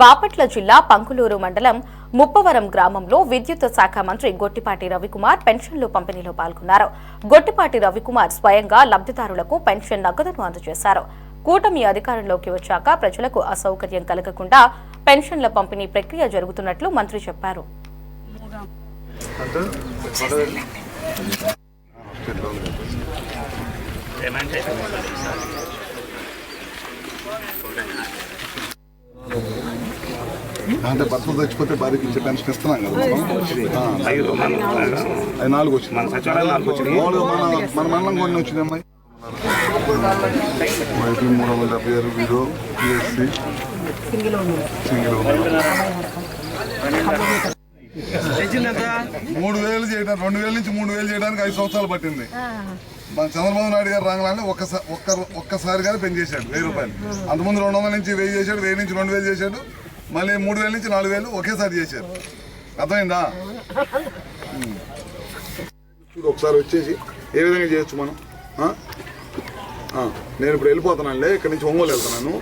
బాపట్ల జిల్లా పంకులూరు మండలం ముప్పవరం గ్రామంలో విద్యుత్ శాఖ మంత్రి గొట్టిపాటి రవికుమార్ పెన్షన్లు పంపిణీలో పాల్గొన్నారు. గొట్టిపాటి రవికుమార్ స్వయంగా లబ్ధిదారులకు పెన్షన్ నగదును అందజేశారు. కూటమి అధికారంలోకి వచ్చాక ప్రజలకు అసౌకర్యం కలగకుండా పెన్షన్ల పంపిణీ ప్రక్రియ జరుగుతున్నట్లు మంత్రి చెప్పారు. అంటే భర్తలు చచ్చిపోతే భార్యకి ఇచ్చే పెన్షన్ ఇస్తున్నాం కదా. 4 వచ్చింది మన మండలం కొన్ని వచ్చింది అమ్మాయి 376 వీరు పిఎస్సి సింగిల్ 3,000 చేయడానికి 2,000 నుంచి 3,000 చేయడానికి 5 సంవత్సరాలు పట్టింది. మన చంద్రబాబు నాయుడు గారు రాగానే ఒక్కసారిగా పెంచేశాడు 1,000 రూపాయలు. అంతకుముందు 200 నుంచి 1000 చేశాడు, 1000 నుంచి 2,000 చేశాడు, మళ్ళీ 3,000 నుంచి 4,000 ఒకేసారి చేశారు. అర్థమైందా? చూడు ఒకసారి వచ్చేసి ఏ విధంగా చేయొచ్చు మనం. నేను ఇప్పుడు వెళ్ళిపోతున్నానులే, ఇక్కడ నుంచి ఒంగోలు వెళ్తున్నాను.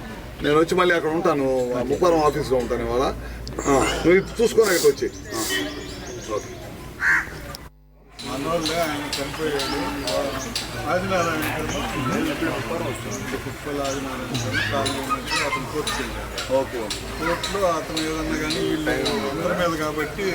నేను వచ్చి మళ్ళీ అక్కడ ఉంటాను, ముప్పవరం ఆఫీస్లో ఉంటాను ఇవాళ. నువ్వు ఇది చూసుకొని ఇక్కడ వచ్చి ఓకే. మనోళ్ళే ఆయన చనిపోయాడు. ఆదినారాయణ అతను కోర్టుకు వెళ్ళాడు. ఓకే, కోర్టులో అతను ఏదన్నా కానీ వీళ్ళు అందరి మీద కాబట్టి